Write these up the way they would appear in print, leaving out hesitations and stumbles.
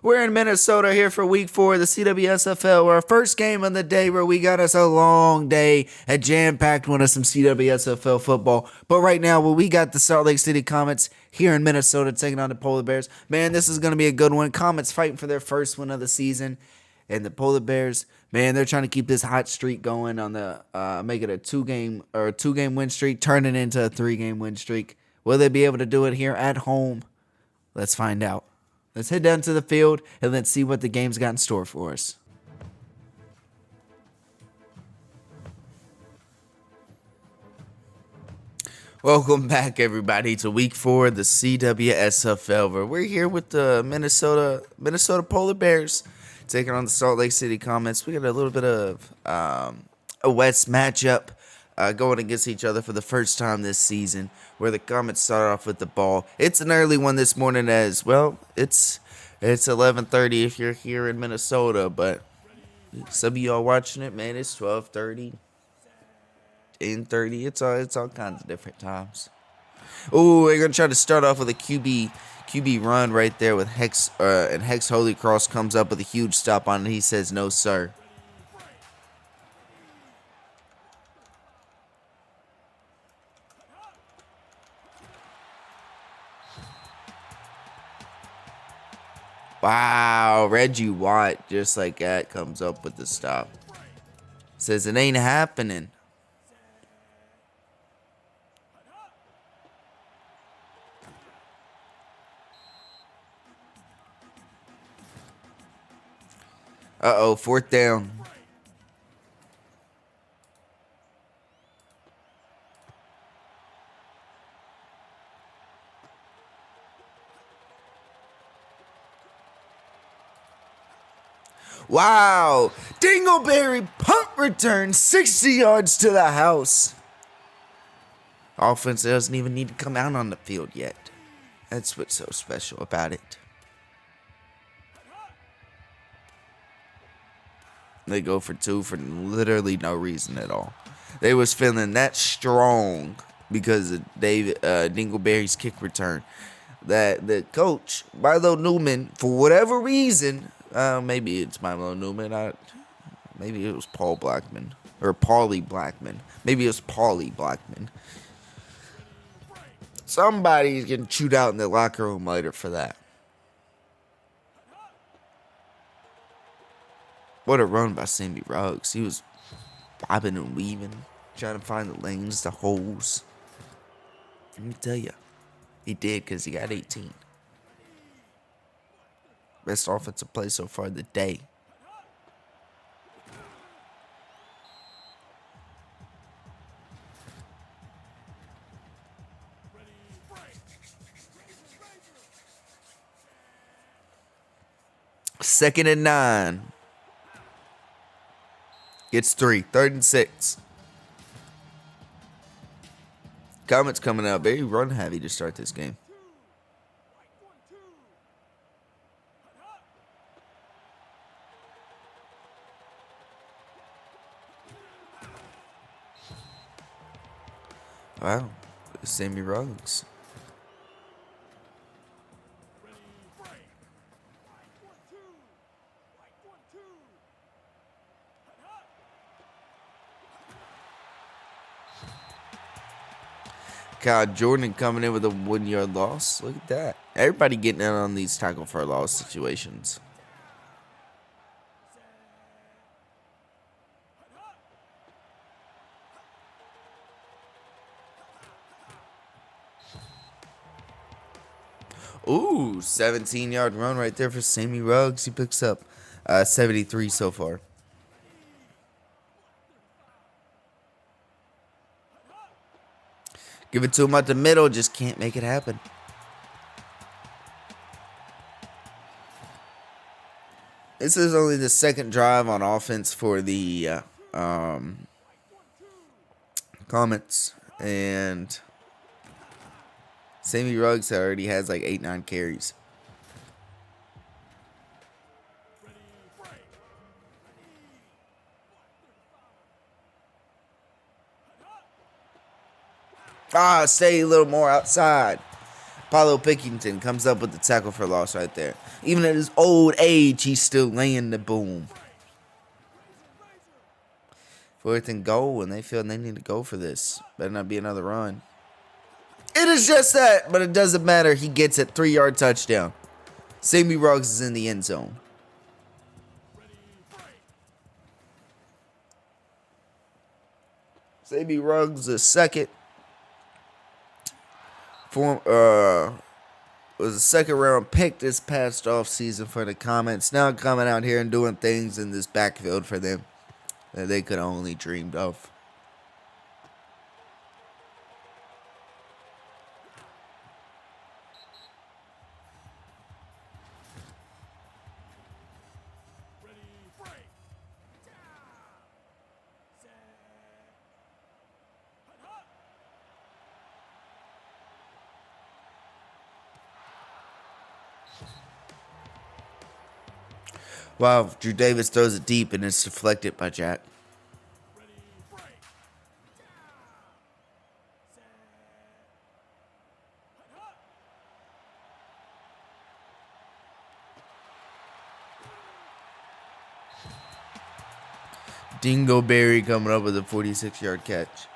We're in Minnesota here for week 4 of the CWSFL. We're our first game of the day where we got us a long day, a jam-packed one of some CWSFL football. But right now, we got the Salt Lake City Comets here in Minnesota taking on the Polar Bears. Man, this is going to be a good one. Comets fighting for their first win of the season. And the Polar Bears, man, they're trying to keep this hot streak going on the make it a two-game win streak, turn it into a 3-game win streak. Will they be able to do it here at home? Let's find out. Let's head down to the field and let's see what the game's got in store for us. Welcome back, everybody, to week 4 of the CWSFL. Where we're here with the Minnesota Polar Bears taking on the Salt Lake City Comets. We got a little bit of a West matchup going against each other for the first time this season, where the Comets start off with the ball. It's an early one this morning as well. It's 11:30 if you're here in Minnesota, but some of y'all watching it, man, it's 12:30, 10:30. It's all kinds of different times. Oh, we're gonna try to start off with a QB run right there with Hex, and Hex Holy Cross comes up with a huge stop on it. He says, "No, sir." Wow, Reggie Watt, just like that, comes up with the stop. Says it ain't happening. Uh-oh, 4th down. Wow, Dingleberry punt return 60 yards to the house. Offense doesn't even need to come out on the field yet. That's what's so special about it. They go for 2 for literally no reason at all. They was feeling that strong because of Dingleberry's kick return that the coach, Milo Newman, for whatever reason, maybe it's Milo Newman, maybe it was Paul Blackman, or Paulie Blackman. Maybe it was Paulie Blackman. Somebody's getting chewed out in the locker room later for that. What a run by Sammy Ruggs. He was bobbing and weaving, trying to find the lanes, the holes. Let me tell you, he did because he got 18. Best offensive play so far of the day. Second and 9. Gets 3. 3rd and 6. Comets coming out very run heavy to start this game. Wow, Sammy Ruggs. Kyle Jordan coming in with a 1-yard loss. Look at that. Everybody getting in on these tackle for a loss situations. Ooh, 17-yard run right there for Sammy Ruggs. He picks up 73 so far. Give it to him at the middle, just can't make it happen. This is only the second drive on offense for the Comets, and Sammy Ruggs already has like 8-9 carries. Stay a little more outside. Paulo Pickington comes up with the tackle for loss right there. Even at his old age, he's still laying the boom. 4th and goal, and they feel they need to go for this. Better not be another run. It is just that, but it doesn't matter. He gets it. 3-yard touchdown. Sammy Ruggs is in the end zone. Sammy Ruggs, the second. Was a second-round pick this past offseason for the Comets. Now coming out here and doing things in this backfield for them that they could only dreamed of. Wow, Drew Davis throws it deep and it's deflected by Jack. Dingleberry coming up with a 46-yard catch.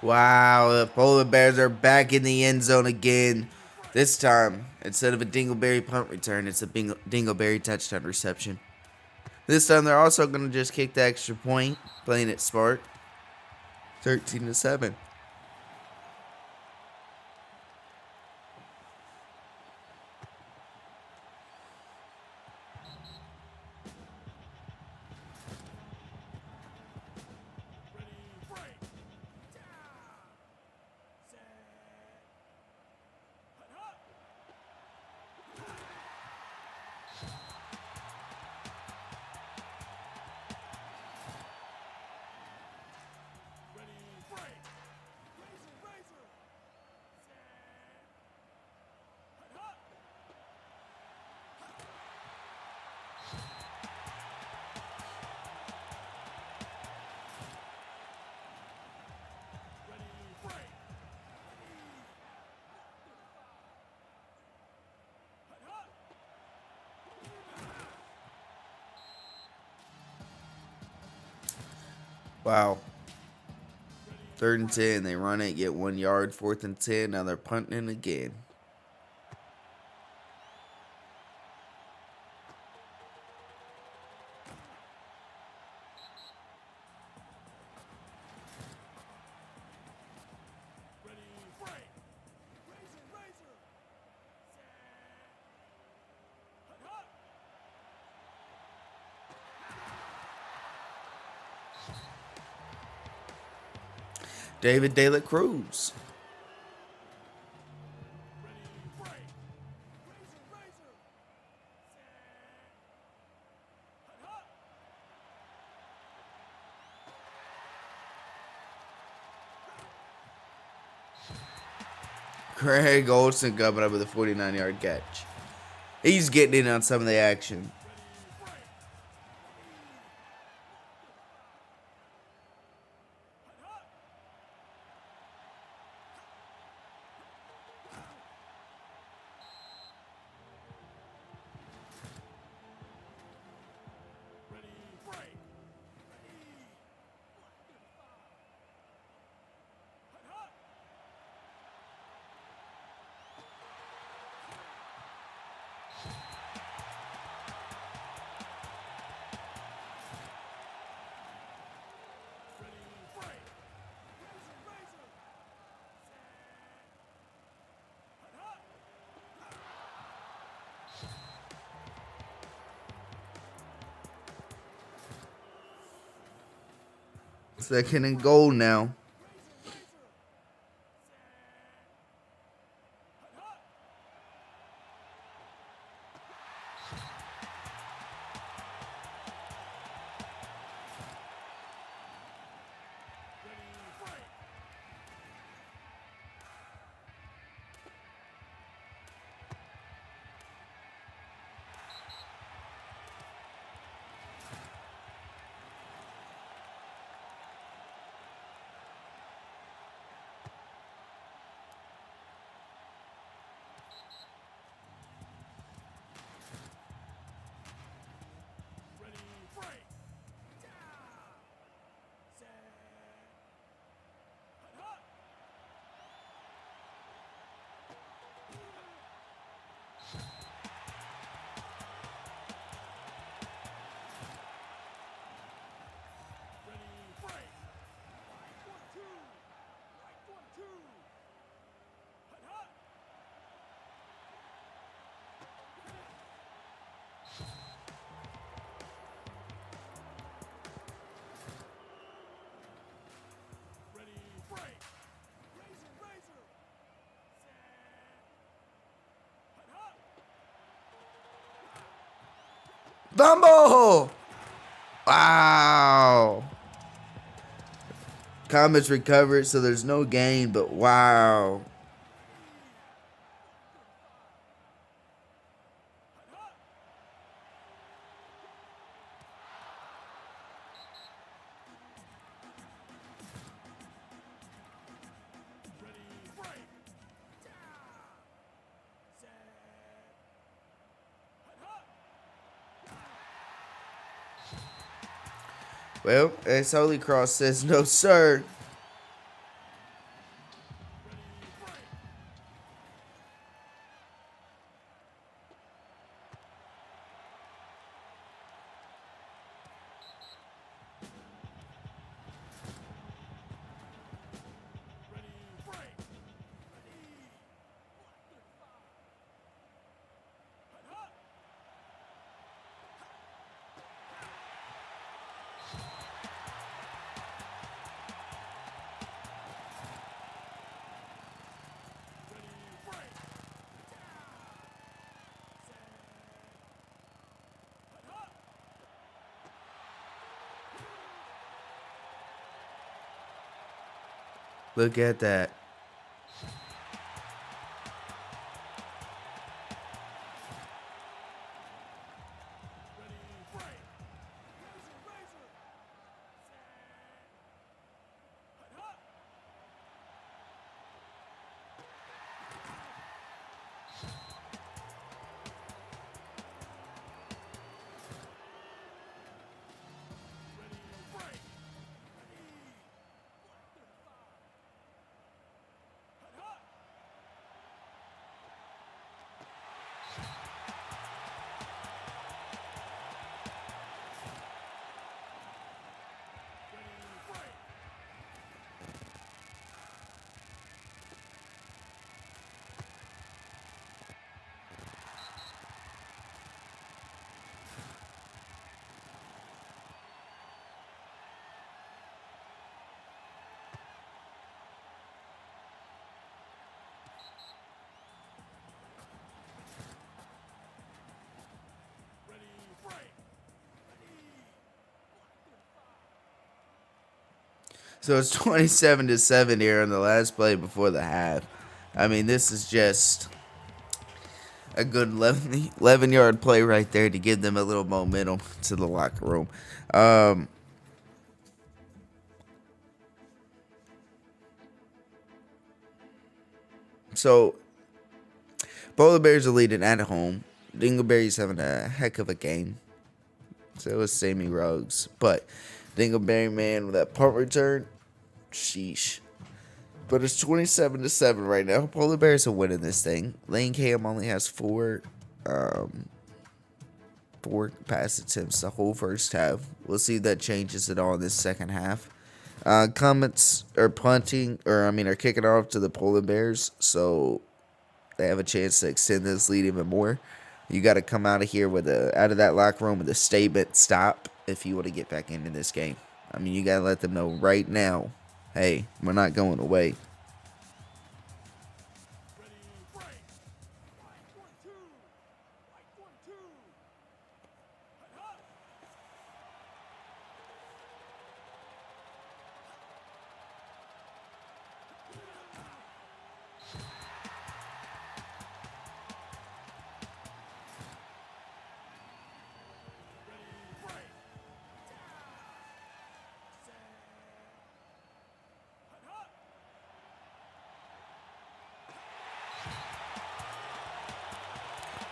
Wow, the Polar Bears are back in the end zone again. This time, instead of a Dingleberry punt return, it's a Dingleberry touchdown reception. This time, they're also going to just kick the extra point, playing it smart. 13-7. Wow. 3rd and 10. They run it, get 1 yard. 4th and 10. Now they're punting again. David De La Cruz. Craig Olsen coming up with a 49-yard catch. He's getting in on some of the action. Second and goal now. Fumble! Wow. Comets recovered, so there's no gain, but wow. Well, as Holy Cross says, no, sir. Look at that. So it's 27-7 here in the last play before the half. I mean, this is just a good 11-yard play right there to give them a little momentum to the locker room. So Polar Bears are leading at home. Dingleberry's having a heck of a game. So is Sammy Ruggs. But Dingleberry, man, with that punt return, sheesh. But it's 27-7 right now. Polar Bears are winning this thing. Lane Cam only has four pass attempts the whole first half. We'll see if that changes at all in this second half. Comets are are kicking off to the Polar Bears, so they have a chance to extend this lead even more. You got to come out of here out of that locker room with a statement stop if you want to get back into this game. I mean, you gotta let them know right now, hey, we're not going away.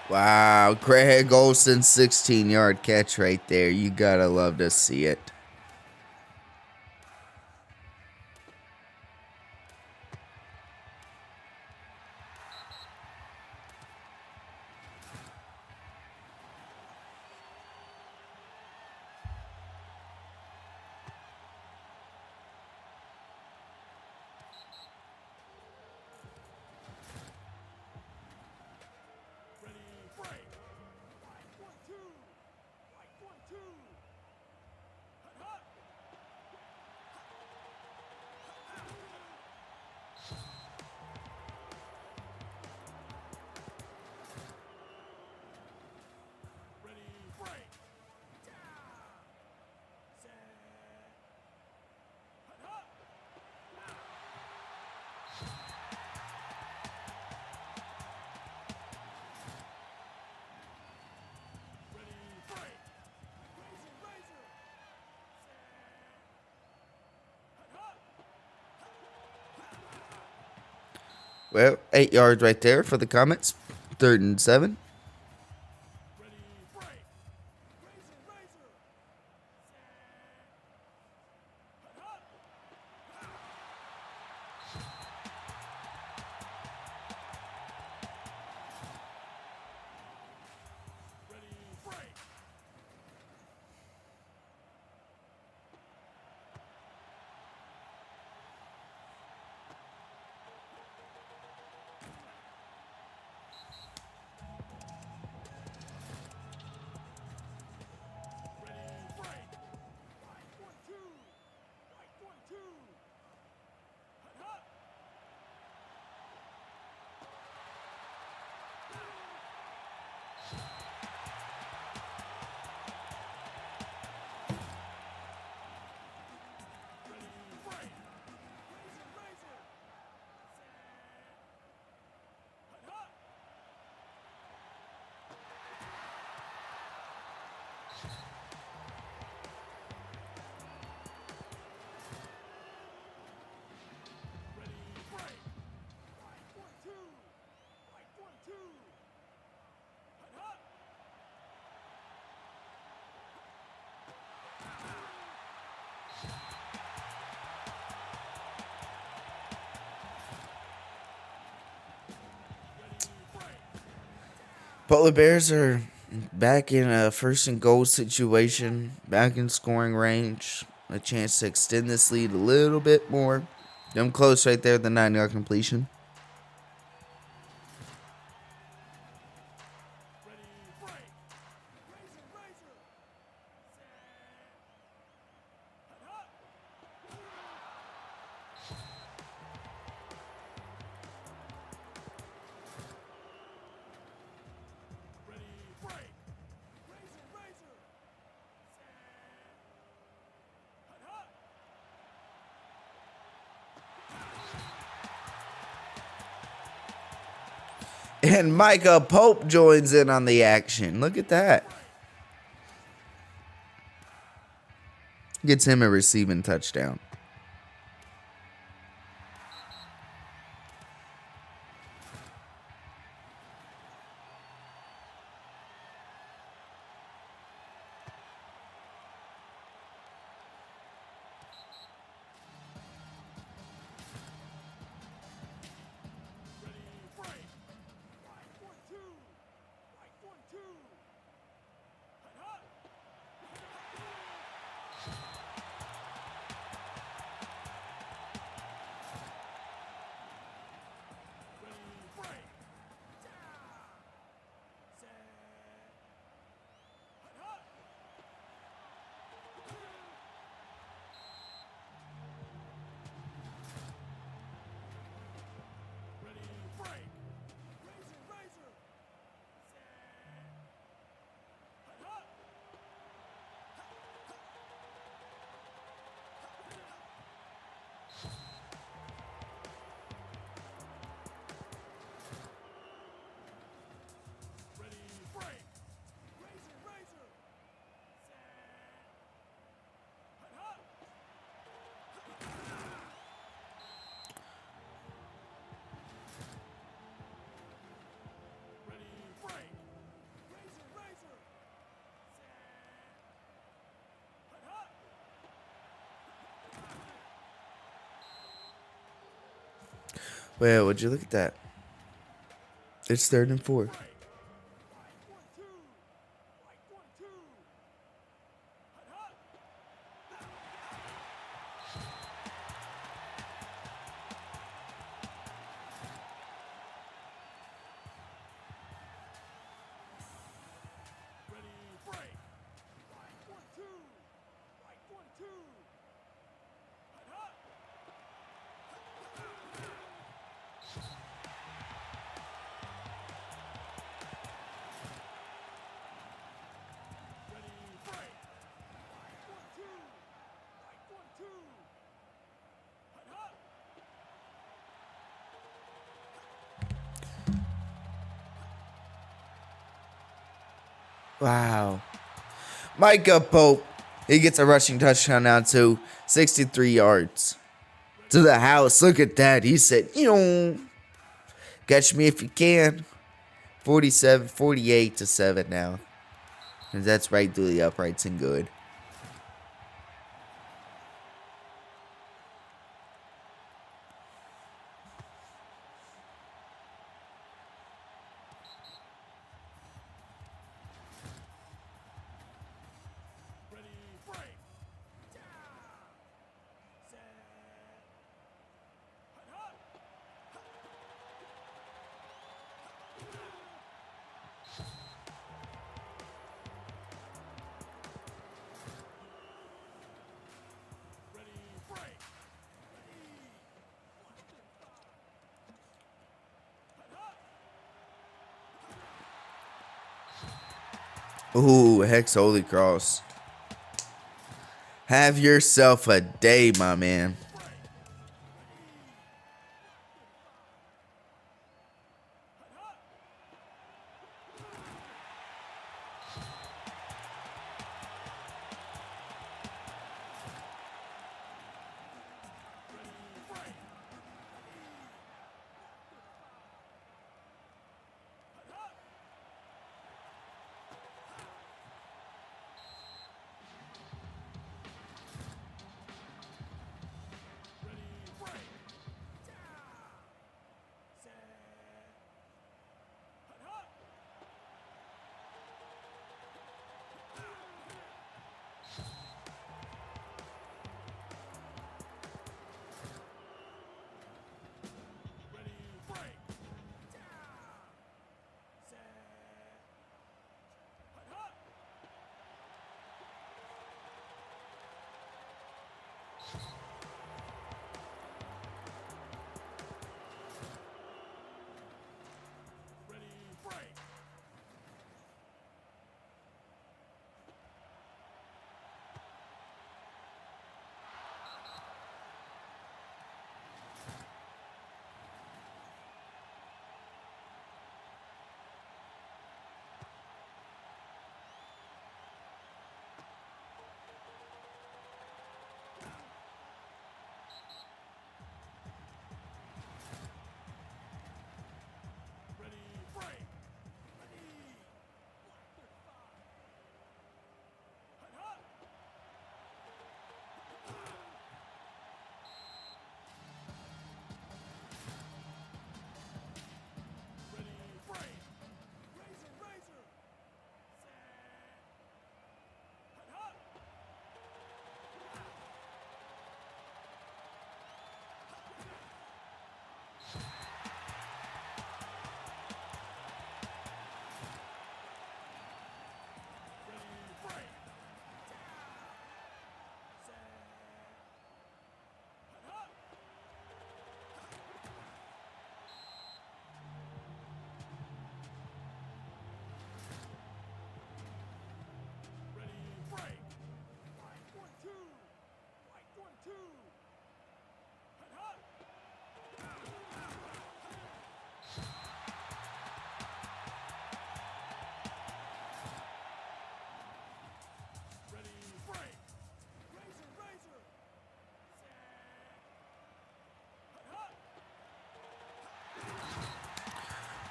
Wow, Craig Olsen's 16-yard catch right there. You gotta love to see it. Well, 8 yards right there for the Comets. 3rd and 7. Polar Bears are back in a 1st and goal situation, back in scoring range. A chance to extend this lead a little bit more. Them close right there, the 9-yard completion. And Micah Pope joins in on the action. Look at that. Gets him a receiving touchdown. Well, would you look at that? It's 3rd and 4. Wow. Micah Pope. He gets a rushing touchdown now to 63 yards. To the house. Look at that. He said, catch me if you can. 48-7 now. And that's right through the uprights and good. Ooh, Hex Holy Cross. Have yourself a day, my man.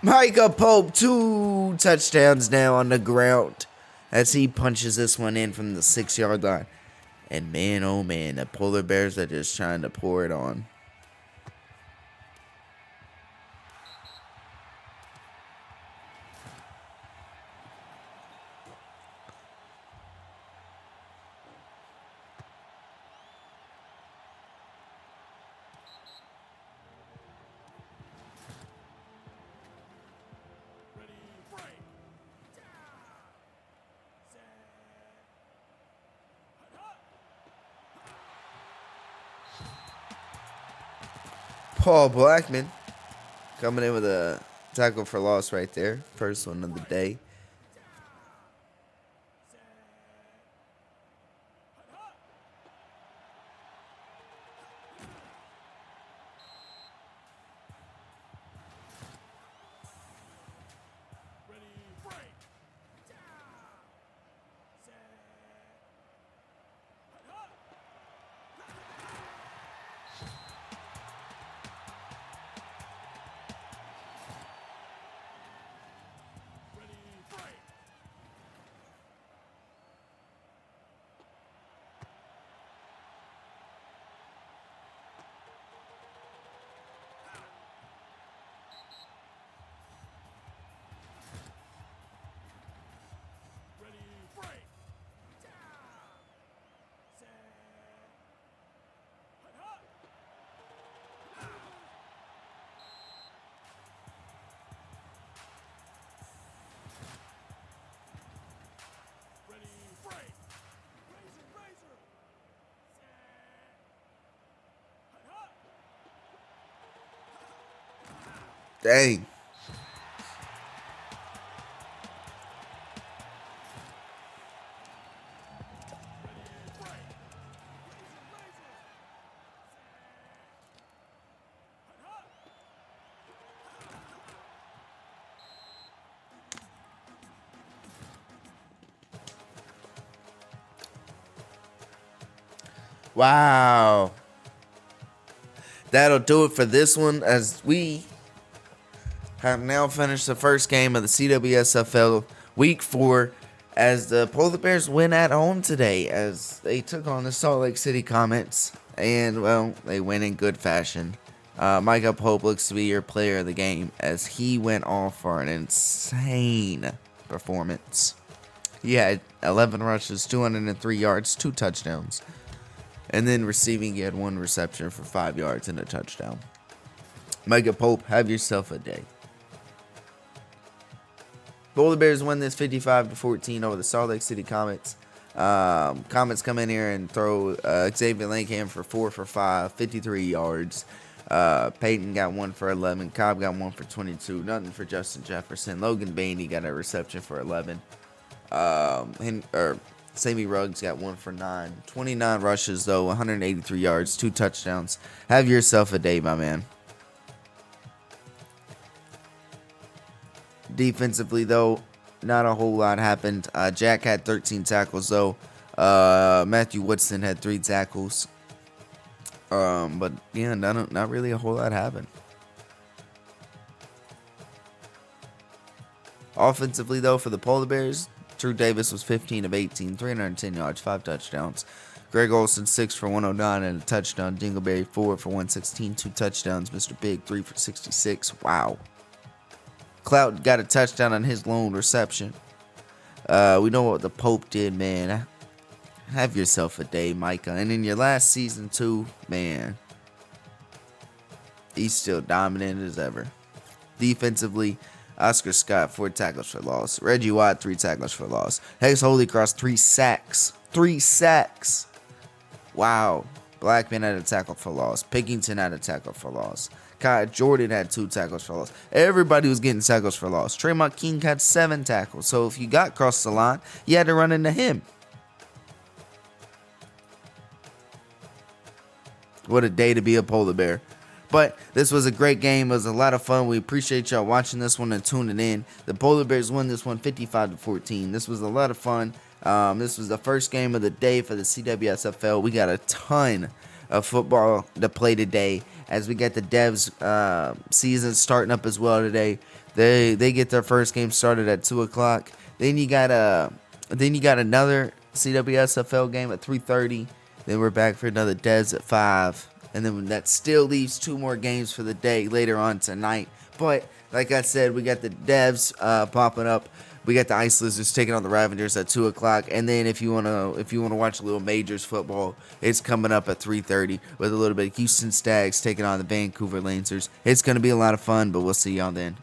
Micah Pope, 2 touchdowns now on the ground as he punches this one in from the 6-yard line. And man, oh man, the polar bears are just trying to pour it on. Paul Blackman coming in with a tackle for loss right there. First one of the day. Dang. Wow. That'll do it for this one, as we have now finished the first game of the CWSFL Week 4 as the Polar Bears win at home today as they took on the Salt Lake City Comets. And, well, they win in good fashion. Micah Pope looks to be your player of the game as he went off for an insane performance. He had 11 rushes, 203 yards, 2 touchdowns. And then receiving, he had 1 reception for 5 yards and a touchdown. Micah Pope, have yourself a day. Polar Bears win this 55-14 over the Salt Lake City Comets. Comets come in here and throw Xavier Langham for 4 for 5, 53 yards. Peyton got 1 for 11. Cobb got 1 for 22. Nothing for Justin Jefferson. Logan Bainey got a reception for 11. Sammy Ruggs got 1 for 9. 29 rushes, though, 183 yards, 2 touchdowns. Have yourself a day, my man. Defensively, though, not a whole lot happened. Jack had 13 tackles, though. Matthew Woodson had 3 tackles. But, yeah, not really a whole lot happened. Offensively, though, for the Polar Bears, Drew Davis was 15 of 18, 310 yards, 5 touchdowns. Greg Olson, 6 for 109 and a touchdown. Dingleberry, 4 for 116, 2 touchdowns. Mr. Big, 3 for 66. Wow. Cloud got a touchdown on his lone reception. We know what the Pope did, man. Have yourself a day, Micah. And in your last season, too, man, he's still dominant as ever. Defensively, Oscar Scott, 4 tackles for loss. Reggie Watt, 3 tackles for loss. Hex Holycross, 3 sacks. 3 sacks. Wow. Blackman had a tackle for loss. Pickington had a tackle for loss. Kai Jordan had 2 tackles for loss. Everybody was getting tackles for loss. Tremont King had 7 tackles. So if you got across the line, you had to run into him. What a day to be a Polar Bear. But this was a great game. It was a lot of fun. We appreciate y'all watching this one and tuning in. The Polar Bears won this one 55-14. This was a lot of fun. This was the first game of the day for the CWSFL. We got a ton of football to play today as we get the Devs season starting up as well today. They get their first game started at 2 o'clock. Then you got another CWSFL game at 3:30. Then we're back for another Devs at 5. And then that still leaves 2 more games for the day later on tonight. But like I said, we got the Devs popping up. We got the Ice Lizards taking on the Ravengers at 2 o'clock. And then if you wanna watch a little Majors football, it's coming up at 3:30 with a little bit of Houston Stags taking on the Vancouver Lancers. It's gonna be a lot of fun, but we'll see y'all then.